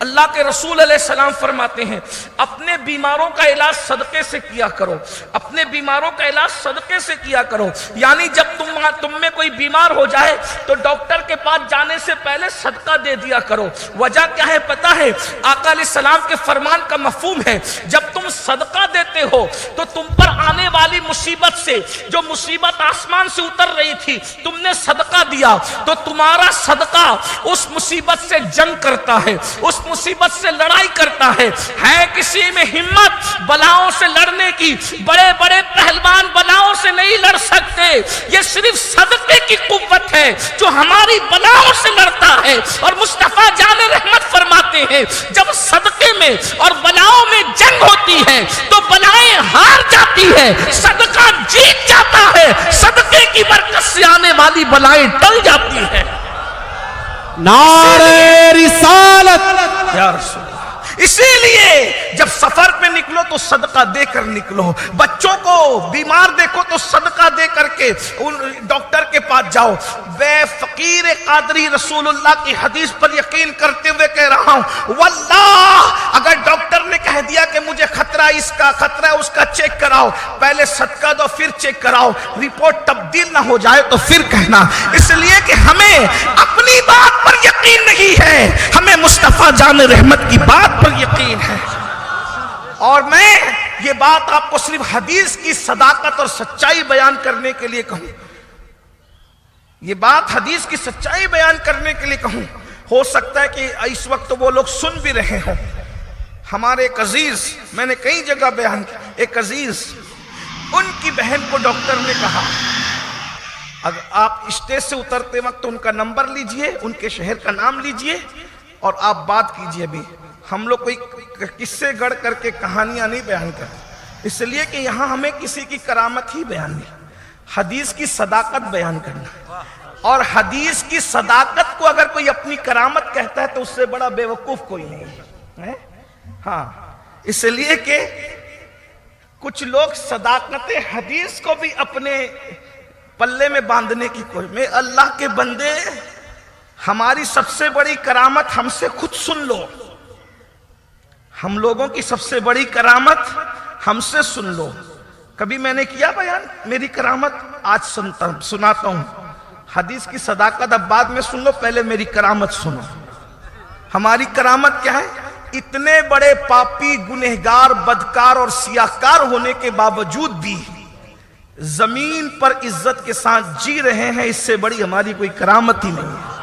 اللہ کے رسول علیہ السلام فرماتے ہیں اپنے بیماروں کا علاج صدقے سے کیا کرو، اپنے بیماروں کا علاج صدقے سے کیا کرو، یعنی جب تم میں کوئی بیمار ہو جائے تو ڈاکٹر کے پاس جانے سے پہلے صدقہ دے دیا کرو۔ وجہ کیا ہے پتہ ہے؟ آقا علیہ السلام کے فرمان کا مفہوم ہے جب تم صدقہ دیتے ہو تو تم پر آنے والی مصیبت سے، جو مصیبت آسمان سے اتر رہی تھی، تم نے صدقہ دیا تو تمہارا صدقہ اس مصیبت سے جنگ کرتا ہے، اس مصیبت سے لڑائی کرتا ہے۔ کسی میں ہمت بلاؤں سے لڑنے کی؟ بڑے بڑے پہلوان بلاؤں سے نہیں لڑ سکتے، یہ صرف صدقے کی قوت ہے جو ہماری بلاؤں سے لڑتا ہے۔ اور مصطفیٰ جان رحمت فرماتے ہیں جب صدقے میں اور بلاؤں میں جنگ ہوتی ہے تو بلائیں ہار جاتی ہے، صدقہ جیت جاتا ہے، صدقے کی برکت سے آنے والی بلائیں ٹل جاتی ہے۔ نعرہ رسالت یا رسول اللہ، اسی لیے جب سفر پہ نکلو تو صدقہ دے کر نکلو، بچوں کو بیمار دیکھو تو صدقہ دے کر کے ڈاکٹر کے پاس جاؤ۔ بے فقیر قادری رسول اللہ کی حدیث پر یقین کرتے ہوئے کہہ رہا ہوں، واللہ اگر ڈاکٹر نے کہہ دیا کہ مجھے خطرہ اس کا، خطرہ اس کا، چیک کراؤ، پہلے صدقہ دو پھر چیک کراؤ، رپورٹ تبدیل نہ ہو جائے تو پھر کہنا۔ اس لیے کہ ہمیں اپنی بات پر یقین نہیں ہے، ہمیں مصطفیٰ جان رحمت کی بات پر یقین ہے۔ اور میں یہ بات آپ کو صرف حدیث کی صداقت اور سچائی بیان کرنے کے لیے کہوں، یہ بات حدیث کی سچائی بیان کرنے کے لیے کہوں۔ ہو سکتا ہے کہ اس وقت وہ لوگ سن بھی رہے ہوں۔ ہمارے ایک عزیز، میں نے کئی جگہ بیان کیا، ایک عزیز، ان کی بہن کو ڈاکٹر نے کہا اگر آپ اسٹیج سے اترتے وقت ان کا نمبر لیجئے، ان کے شہر کا نام لیجئے اور آپ بات کیجئے بھی۔ ہم لوگ کوئی قصے گڑھ کر کے کہانیاں نہیں بیان کرتے، اس لیے کہ یہاں ہمیں کسی کی کرامت ہی بیان نہیں، حدیث کی صداقت بیان کرنا۔ اور حدیث کی صداقت کو اگر کوئی اپنی کرامت کہتا ہے تو اس سے بڑا بے وقوف کوئی نہیں ہے۔ ہاں، اس لیے کہ کچھ لوگ صداقت حدیث کو بھی اپنے پلے میں باندھنے کی کوشش میں۔ اللہ کے بندے، ہماری سب سے بڑی کرامت ہم سے خود سن لو، ہم لوگوں کی سب سے بڑی کرامت ہم سے سن لو۔ کبھی میں نے کیا بیان میری کرامت؟ آج سناتا ہوں۔ حدیث کی صداقت اب بعد میں سن لو، پہلے میری کرامت سنو۔ ہماری کرامت کیا ہے؟ اتنے بڑے پاپی، گنہگار، بدکار اور سیاہکار ہونے کے باوجود بھی زمین پر عزت کے ساتھ جی رہے ہیں، اس سے بڑی ہماری کوئی کرامت ہی نہیں ہے۔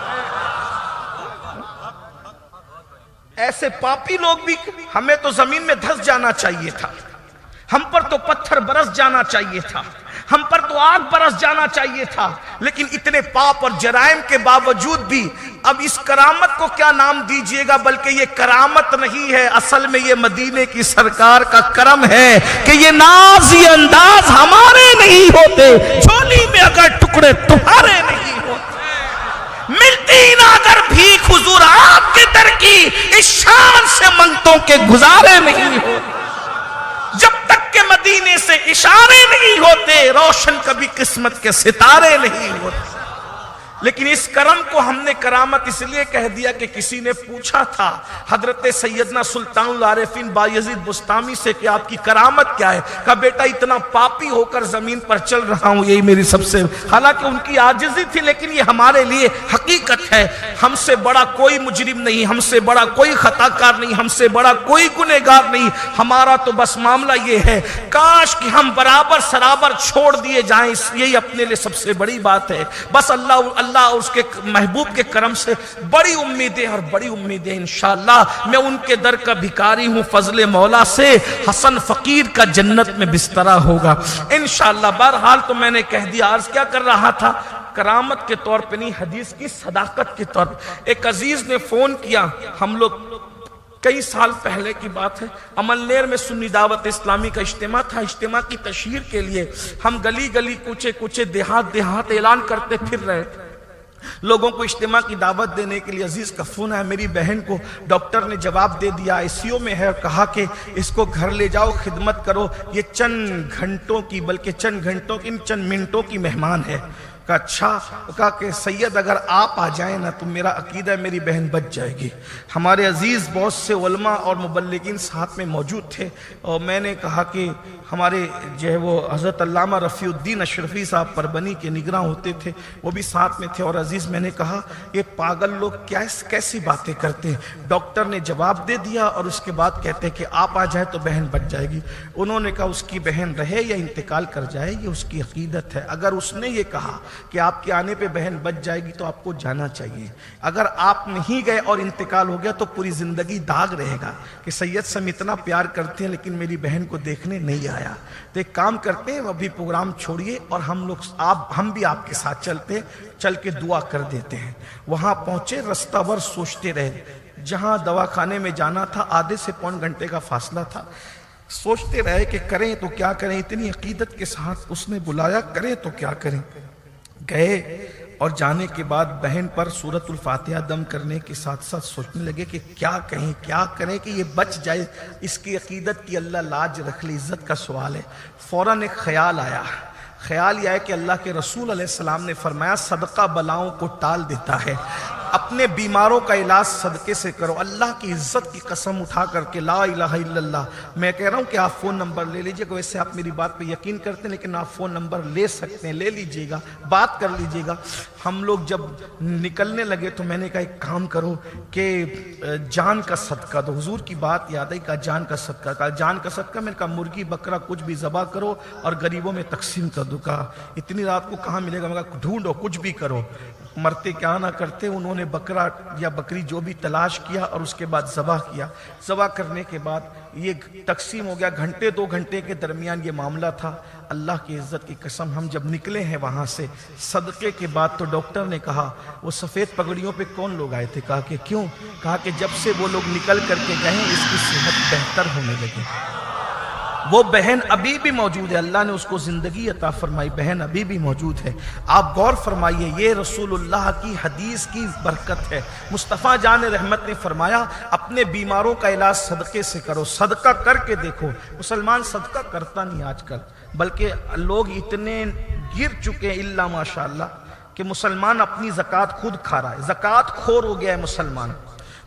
ایسے پاپی لوگ بھی، ہمیں تو زمین میں دھس جانا چاہیے تھا، ہم پر تو پتھر برس جانا چاہیے تھا، ہم پر تو آگ برس جانا چاہیے تھا، لیکن اتنے پاپ اور جرائم کے باوجود بھی اب اس کرامت کو کیا نام دیجئے گا؟ بلکہ یہ کرامت نہیں ہے، اصل میں یہ مدینے کی سرکار کا کرم ہے کہ یہ ناز، یہ انداز ہمارے نہیں ہوتے، جھولی میں اگر ٹکڑے تمہارے نہیں ہوتے، ملتی نہ اگر بھیک حضور آپ کے در کی، اس شان سے منگتوں کے گزارے نہیں ہوتے۔ جب تک کہ مدینے سے اشارے نہیں ہوتے، روشن کبھی قسمت کے ستارے نہیں ہوتے۔ لیکن اس کرم کو ہم نے کرامت اس لیے کہہ دیا کہ کسی نے پوچھا تھا حضرت سیدنا سلطان العارفین بایزید بستامی سے کہ آپ کی کرامت کیا ہے؟ کہا بیٹا اتنا پاپی ہو کر زمین پر چل رہا ہوں، یہی میری سب سے، حالانکہ ان کی عاجزی تھی لیکن یہ ہمارے لیے حقیقت ہے۔ ہم سے بڑا کوئی مجرم نہیں، ہم سے بڑا کوئی خطا کار نہیں، ہم سے بڑا کوئی گنہگار نہیں، ہمارا تو بس معاملہ یہ ہے کاش کہ ہم برابر سرابر چھوڑ دیے جائیں، یہی اپنے لیے سب سے بڑی بات ہے۔ بس اللہ اور اس کے محبوب کے کرم سے بڑی امیدیں اور بڑی امیدیں، انشاءاللہ میں ان کے در کا بھکاری ہوں، فضل مولا سے حسن فقیر کا جنت میں بسترا ہوگا انشاءاللہ۔ بہرحال تو میں نے کہہ دیا، عرض کیا کر رہا تھا، کرامت کے طور پہ نہیں، حدیث کی صداقت کے طور پہ۔ ایک عزیز نے فون کیا، ہم لوگ کئی سال پہلے کی بات ہے، عملنیر میں سنی دعوت اسلامی کا اجتماع تھا، اجتماع کی تشہیر کے لیے ہم گلی گلی، کوچے کوچے، دیہات دیہات اعلان کرتے پھر رہے تھے لوگوں کو اجتماع کی دعوت دینے کے لیے۔ عزیز کا فون ہے، میری بہن کو ڈاکٹر نے جواب دے دیا، آئی سی یو میں ہے، اور کہا کہ اس کو گھر لے جاؤ، خدمت کرو، یہ چند گھنٹوں کی، بلکہ چند گھنٹوں کی، چند منٹوں کی مہمان ہے۔ کہا اچھا، کہا کہ سید اگر آپ آ جائیں نا تو میرا عقیدہ ہے میری بہن بچ جائے گی۔ ہمارے عزیز بہت سے علماء اور مبلغین ساتھ میں موجود تھے، اور میں نے کہا کہ ہمارے جو ہے وہ حضرت علامہ رفیع الدین اشرفی صاحب پربنی کے نگراں ہوتے تھے، وہ بھی ساتھ میں تھے، اور عزیز میں نے کہا یہ پاگل لوگ کیسی باتیں کرتے ہیں۔ ڈاکٹر نے جواب دے دیا اور اس کے بعد کہتے کہ آپ آ جائیں تو بہن بچ جائے گی۔ انہوں نے کہا اس کی بہن رہے یا انتقال کر جائے یہ اس کی عقیدت ہے، اگر اس نے یہ کہا کہ آپ کے آنے پہ بہن بچ جائے گی تو آپ کو جانا چاہیے۔ اگر آپ نہیں گئے اور انتقال ہو گیا تو پوری زندگی داغ رہے گا کہ سید سے ہم اتنا پیار کرتے ہیں لیکن میری بہن کو دیکھنے نہیں آیا۔ تو ایک کام کرتے ہیں، ابھی پروگرام چھوڑیے اور ہم بھی آپ کے ساتھ چلتے، چل کے دعا کر دیتے ہیں۔ وہاں پہنچے، رستہ بھر سوچتے رہے، جہاں دواخانے میں جانا تھا آدھے سے پون گھنٹے کا فاصلہ تھا، سوچتے رہے کہ کریں تو کیا کریں، اتنی عقیدت کے ساتھ اس نے بلایا، کریں تو کیا کریں۔ گئے اور جانے کے بعد بہن پر سورۃ الفاتحہ دم کرنے کے ساتھ ساتھ سوچنے لگے کہ کیا کہیں، کیا کریں کہ یہ بچ جائے، اس کی عقیدت کی اللہ لاج رکھ لے، عزت کا سوال ہے۔ فوراً ایک خیال آیا، خیال یہ ہے کہ اللہ کے رسول علیہ السلام نے فرمایا صدقہ بلاؤں کو ٹال دیتا ہے، اپنے بیماروں کا علاج صدقے سے کرو۔ اللہ کی عزت کی قسم اٹھا کر کے لا الہ الا اللہ، میں کہہ رہا ہوں کہ آپ فون نمبر لے لیجئے، کہ ویسے آپ میری بات پہ یقین کرتے ہیں لیکن آپ فون نمبر لے سکتے ہیں، لے لیجئے گا، بات کر لیجئے گا۔ ہم لوگ جب نکلنے لگے تو میں نے کہا ایک کام کرو کہ جان کا صدقہ دو، حضور کی بات یاد آئی، کہا جان کا صدقہ، کہا جان کا صدقہ، میں نے کہا مرغی بکرا کچھ بھی ذبح کرو اور غریبوں میں تقسیم کر دو۔ کہا اتنی رات کو کہاں ملے گا، میں کہا ڈھونڈو کچھ بھی کرو، مرتے کیا نہ کرتے۔ انہوں نے بکرا یا بکری جو بھی تلاش کیا اور اس کے بعد ذبح کیا، ذبح کرنے کے بعد یہ تقسیم ہو گیا، گھنٹے 2 گھنٹے کے درمیان یہ معاملہ تھا۔ اللہ کی عزت کی قسم ہم جب نکلے ہیں وہاں سے صدقے کے بعد تو ڈاکٹر نے کہا وہ سفید پگڑیوں پہ کون لوگ آئے تھے، کہا کہ کیوں، کہا کہ جب سے وہ لوگ نکل کر کے گئے ہیں اس کی صحت بہتر ہونے لگی۔ وہ بہن ابھی بھی موجود ہے، اللہ نے اس کو زندگی عطا فرمائی، بہن ابھی بھی موجود ہے۔ آپ غور فرمائیے، یہ رسول اللہ کی حدیث کی برکت ہے۔ مصطفیٰ جان رحمت نے فرمایا اپنے بیماروں کا علاج صدقے سے کرو، صدقہ کر کے دیکھو۔ مسلمان صدقہ کرتا نہیں آج کل، بلکہ لوگ اتنے گر چکے ہیں الا ماشاءاللہ کہ مسلمان اپنی زکوٰۃ خود کھا رہا ہے، زکوٰۃ خور ہو گیا ہے مسلمان۔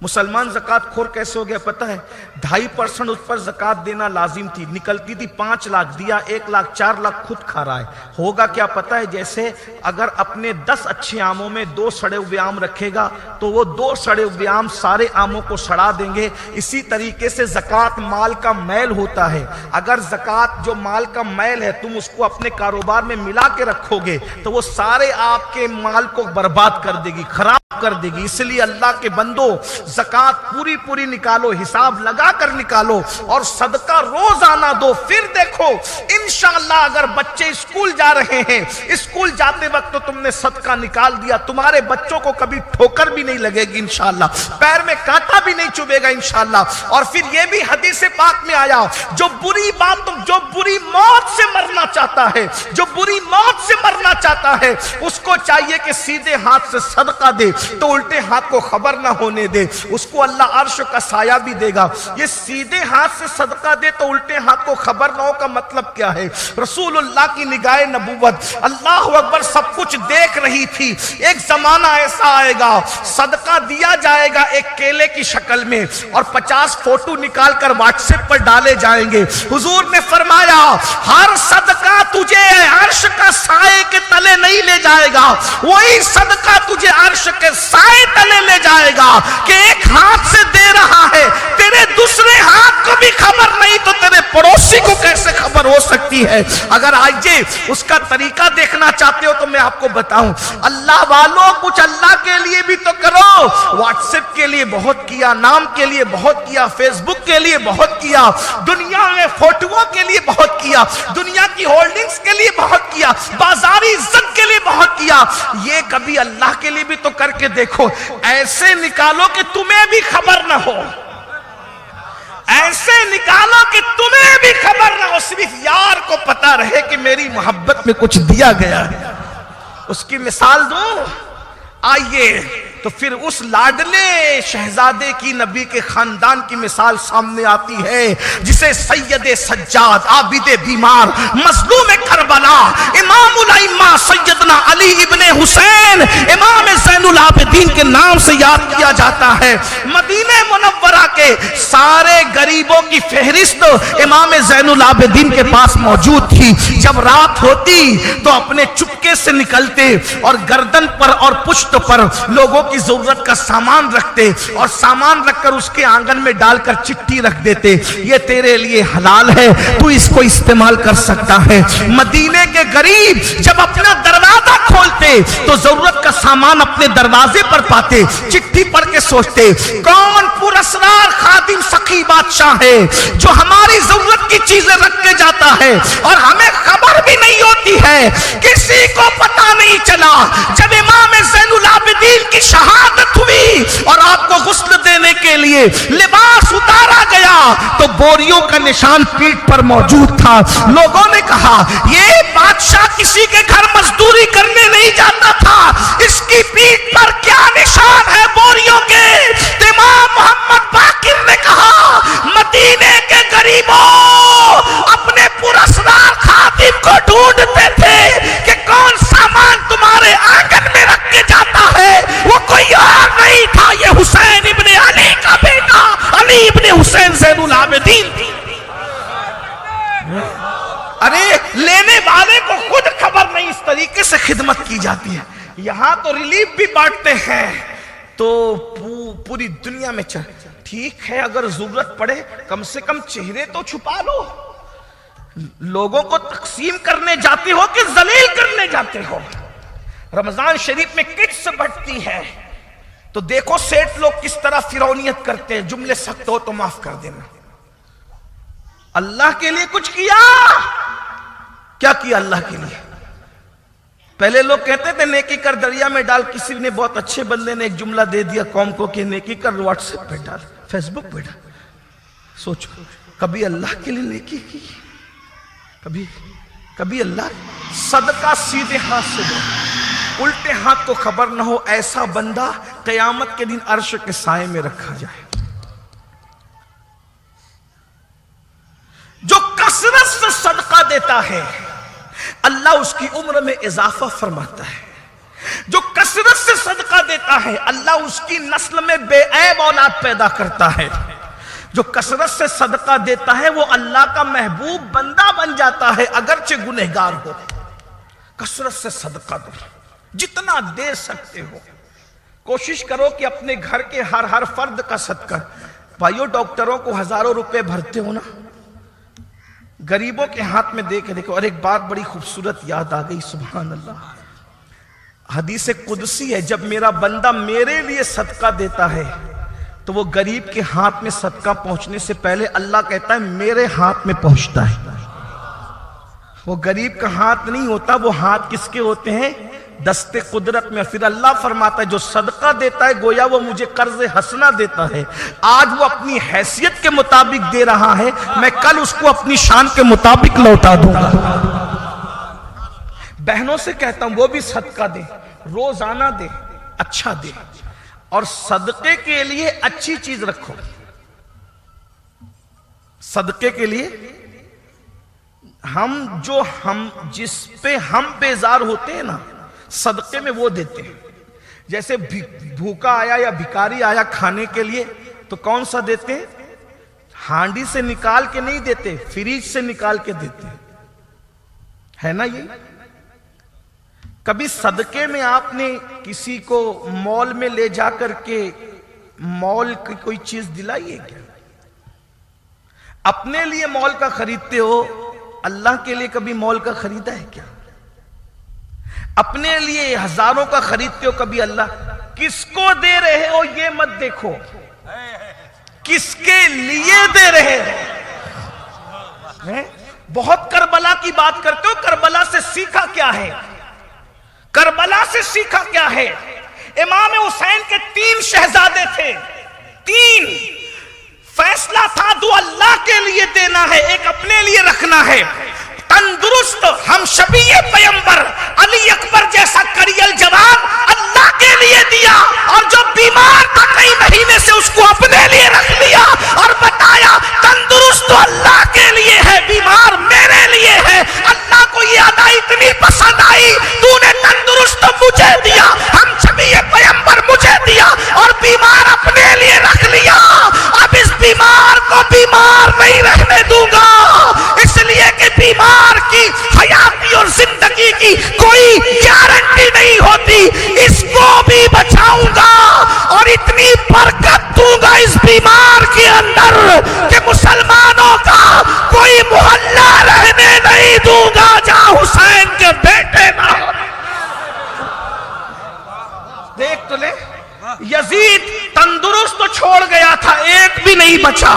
مسلمان زکوٰۃ خور کیسے ہو گیا پتہ ہے؟ 2.5% اس پر زکوٰۃ دینا لازم تھی، نکلتی تھی 5 لاکھ دیا، 1 لاکھ 4 لاکھ خود کھا رہا ہے۔ ہوگا کیا پتہ ہے؟ جیسے اگر اپنے 10 اچھے آموں میں 2 سڑے ہوئے آم رکھے گا تو وہ 2 سڑے ہوئے آم سارے آموں کو سڑا دیں گے۔ اسی طریقے سے زکوٰۃ مال کا میل ہوتا ہے، اگر زکوٰۃ جو مال کا میل ہے تم اس کو اپنے کاروبار میں ملا کے رکھو گے تو وہ سارے آپ کے مال کو برباد کر دے گی، خراب کر دے گی۔ اس لیے اللہ کے بندو زکوٰۃ پوری نکالو، حساب لگا کر نکالو اور صدقہ روزانہ دو، پھر دیکھو انشاءاللہ اگر بچے اسکول جا رہے ہیں، اسکول جاتے وقت تو تم نے صدقہ نکال دیا، تمہارے بچوں کو کبھی ٹھوکر بھی نہیں لگے گی انشاءاللہ، پیر میں کانٹا بھی نہیں چبھے گا انشاءاللہ۔ اور پھر یہ بھی حدیث پاک میں آیا جو بری موت سے مرنا چاہتا ہے، جو بری موت سے مرنا چاہتا ہے اس کو چاہیے کہ سیدھے ہاتھ سے صدقہ دے تو الٹے ہاتھ کو خبر نہ ہونے دے، اس کو اللہ عرش کا سایہ بھی دے گا۔ یہ سیدھے ہاتھ سے صدقہ دے تو الٹے ہاتھ کو خبر نہ ہو کا مطلب کیا ہے؟ رسول اللہ کی نگاہ نبوت اللہ اکبر سب کچھ دیکھ رہی تھی۔ ایک زمانہ ایسا آئے گا صدقہ دیا جائے گا ایک کیلے کی شکل میں اور 50 فوٹو نکال کر واٹس ایپ پر ڈالے جائیں گے۔ حضور نے فرمایا ہر صدقہ تجھے عرش کا سائے کے تلے نہیں لے جائے گا، وہی صدقہ تجھے عرش کے سائے تلے لے جائے گا کہ ایک ہاتھ سے دے رہا ہے، تیرے دوسرے ہاتھ کو بھی خبر نہیں تو تیرے پڑوسی کو کیسے خبر ہو سکتی ہے؟ اگر آئیے اس کا طریقہ دیکھنا چاہتے ہو تو میں آپ کو بتاؤں، اللہ والوں کچھ اللہ کے لیے بھی تو کرو۔ واٹس ایپ کے لیے بہت کیا، نام کے لیے بہت کیا، فیس بک کے لیے بہت کیا، دنیا میں فوٹووں کے لیے بہت کیا، دنیا کی ہولڈنگز کے لیے بہت کیا، بازاری عزت کے لیے بہت کیا، یہ کبھی اللہ کے لیے بھی تو کر کے دیکھو۔ ایسے نکالو کہ تمہیں بھی خبر نہ ہو، ایسے نکالو کہ تمہیں بھی خبر نہ ہو، صرف یار کو پتا رہے کہ میری محبت میں کچھ دیا گیا ہے۔ اس کی مثال دوں، آئیے تو پھر اس لاڈلے شہزادے کی نبی کے خاندان کی مثال سامنے آتی ہے جسے سید سجاد، عابد بیمار، مظلوم کربلا، امام الائمہ سیدنا علی ابن حسین امام زین العابدین کے نام سے یاد کیا جاتا ہے۔ مدینہ منورہ کے سارے غریبوں کی فہرست امام زین العابدین کے پاس موجود تھی۔ جب رات ہوتی تو اپنے چپکے سے نکلتے اور گردن پر اور پشت پر لوگوں کی ضرورت کا سامان رکھتے اور سامان رکھ کر اس کے آنگن میں ڈال کر چٹھی رکھ دیتے، یہ تیرے لیے حلال ہے، تو اس کو استعمال کر سکتا ہے۔ مدینے کے غریب جب اپنا دروازہ کھولتے تو ضرورت کا سامان اپنے دروازے پر پاتے، چٹھی پڑھ کے سوچتے کون پراسرار خادم سخی بادشاہ ہے جو ہماری ضرورت کی چیزیں رکھ کے جاتا ہے اور ہمیں خبر بھی نہیں ہوتی ہے، کسی کو پتا نہیں چلا۔ جب امام زین العابدین کی شہادت ہوئی اور آپ کو غسل دینے کے لیے لباس اتارا گیا تو بوریوں کا نشان پیٹھ پر موجود تھا۔ لوگوں نے کہا یہ بادشاہ کسی کے گھر مزدوری کرنے نہیں جاتا تھا، اس کی پیٹھ پر کیا نشان ہے بوریوں کے؟ امام محمد باقر نے کہا مدینے کے غریبوں اپنے پراسرار خادم کو ڈھونڈتے تھے کہ کون سامان تمہارے آنگن میں رکھ کے جاتا ہے، وہ کوئی اور نہیں تھا، یہ حسین ابن علی کا بیٹا علی ابن حسین زین العابدین تھی۔ ارے لینے والے کو خود خبر نہیں، اس طریقے سے خدمت کی جاتی ہے۔ یہاں تو ریلیف بھی بانٹتے ہیں تو پوری دنیا میں ٹھیک ہے، اگر ضرورت پڑے کم سے کم چہرے تو چھپا لو۔ لوگوں کو تقسیم کرنے جاتے ہو کہ ذلیل کرنے جاتے ہو؟ رمضان شریف میں کٹس بٹتی ہے تو دیکھو سیٹ لوگ کس طرح فرعونیت کرتے ہیں۔ جملے سخت ہو تو معاف کر دینا۔ اللہ کے لیے کچھ کیا؟ کیا کیا اللہ کے لیے؟ پہلے لوگ کہتے تھے نیکی کر دریا میں ڈال، کسی نے بہت اچھے بندے نے ایک جملہ دے دیا قوم کو کہ نیکی کر واٹس ایپ پہ ڈال، فیس بک پہ ڈال۔ سوچو کبھی اللہ کے لیے نیکی کی؟ کبھی اللہ؟ صدقہ سیدھے ہاتھ سے دو، الٹے ہاتھ کو خبر نہ ہو، ایسا بندہ قیامت کے دن عرش کے سائے میں رکھا جائے۔ جو کثرت سے صدقہ دیتا ہے اللہ اس کی عمر میں اضافہ فرماتا ہے۔ جو کثرت سے صدقہ دیتا ہے اللہ اس کی نسل میں بے عیب اولاد پیدا کرتا ہے۔ جو کثرت سے صدقہ دیتا ہے وہ اللہ کا محبوب بندہ بن جاتا ہے اگرچہ گنہگار ہو۔ کثرت سے صدقہ دو، جتنا دے سکتے ہو۔ کوشش کرو کہ اپنے گھر کے ہر فرد کا صدقہ، بھائیو ڈاکٹروں کو ہزاروں روپے بھرتے ہو نا، غریبوں کے ہاتھ میں دے کے دیکھو۔ اور ایک بات بڑی خوبصورت یاد آ گئی، سبحان اللہ، حدیث قدسی ہے، جب میرا بندہ میرے لیے صدقہ دیتا ہے تو وہ غریب کے ہاتھ میں صدقہ پہنچنے سے پہلے اللہ کہتا ہے میرے ہاتھ میں پہنچتا ہے۔ وہ غریب کا ہاتھ نہیں ہوتا، وہ ہاتھ کس کے ہوتے ہیں؟ دست قدرت میں۔ پھر اللہ فرماتا ہے جو صدقہ دیتا ہے گویا وہ مجھے قرض حسنہ دیتا ہے، آج وہ اپنی حیثیت کے مطابق دے رہا ہے، میں کل اس کو اپنی شان کے مطابق لوٹا دوں گا۔ بہنوں سے کہتا ہوں وہ بھی صدقہ دے، روزانہ دے، اچھا دے، اور صدقے کے لیے اچھی چیز رکھو۔ صدقے کے لیے ہم جس پہ ہم بیزار ہوتے ہیں نا، صدقے میں وہ دیتے ہیں۔ جیسے بھوکا آیا یا بھکاری آیا کھانے کے لیے تو کون سا دیتے ہیں؟ ہانڈی سے نکال کے نہیں دیتے، فریج سے نکال کے دیتے ہیں، ہے نا؟ یہ کبھی صدقے میں آپ نے کسی کو مال میں لے جا کر کے مال کی کوئی چیز دلائی ہے کیا؟ اپنے لیے مال کا خریدتے ہو، اللہ کے لیے کبھی مال کا خریدا ہے کیا؟ اپنے لیے ہزاروں کا خریدتے ہو، کبھی اللہ کس کو دے رہے ہو یہ مت دیکھو، کس کے لیے دے رہے ہو۔ بہت کربلا کی بات کرتے ہو، کربلا سے سیکھا کیا ہے؟ کربلا سے سیکھا کیا ہے؟ امام حسین کے 3 شہزادے تھے، 3 فیصلہ تھا، 2 اللہ کے لیے دینا ہے، ایک اپنے لیے رکھنا ہے۔ تندرست ہم شبیہ پیمبر علی اکبر جیسا کریل جوان اللہ کے لیے لیے دیا، اور جو بیمار تھا کئی مہینے سے اس کو اپنے لیے رکھ لیا اور بتایا تندرست تو اللہ کے لیے ہے، بیمار میرے لیے ہے۔ اللہ کو یہ ادا اتنی پسند آئی، تو نے تندرست تو مجھے دیا، ہم سبھی یہ پیغمبر مجھے دیا، اور بیمار اپنے لیے رکھ لیا۔ اب اس بیمار کو بیمار نہیں رہنے دوں گا، اس لیے کہ بیمار کی حیاتی اور زندگی کی کوئی گارنٹی نہیں ہوتی، اس کو بھی بچاؤں گا اور اتنی برکت دوں گا اس بیمار کے اندر کہ مسلمانوں کا کوئی محلہ رہنے نہیں دوں گا جہاں حسین کے بیٹے نہ ہو۔ دیکھ تو لے، یزید تندرست تو چھوڑ گیا تھا، ایک بھی نہیں بچا۔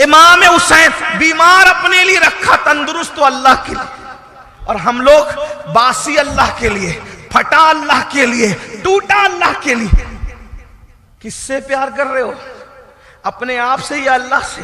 امام حسین بیمار اپنے لیے رکھا، تندرست تو اللہ کے لیے، اور ہم لوگ باسی اللہ کے لیے، پھٹا اللہ کے لیے، ٹوٹا اللہ کے لیے۔ کس سے پیار کر رہے ہو؟ اپنے آپ سے یا اللہ سے؟